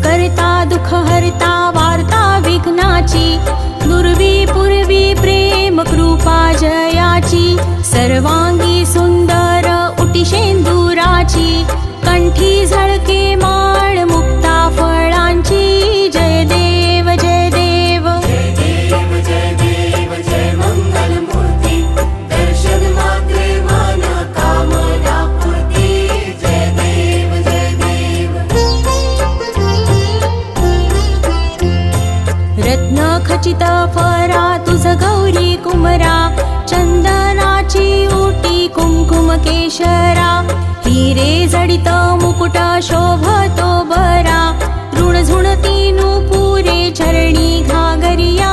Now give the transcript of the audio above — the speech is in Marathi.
करता दुःख हरता वार्ता विघ्नाची, दुर्वी पूर्वी प्रेम कृपा जयाची, सर्वांगी सुंदर उटी शेंदुराची, कंठी झळके माळ मुक्ता फळांची, जय देव जय देव जय देव जय देव जय मंगल मूर्ती, दर्शन मात्रे मन कामना पूर्ती, जय देव जय देव। रत्न खचित फरा तुझ गौरी कुमरा, चंदनाची उटी कुंकुम केशरा, हिरे जडित मुकुट शोभतो बरा, ऋण झुणती नुपुरे चरणी घागरिया,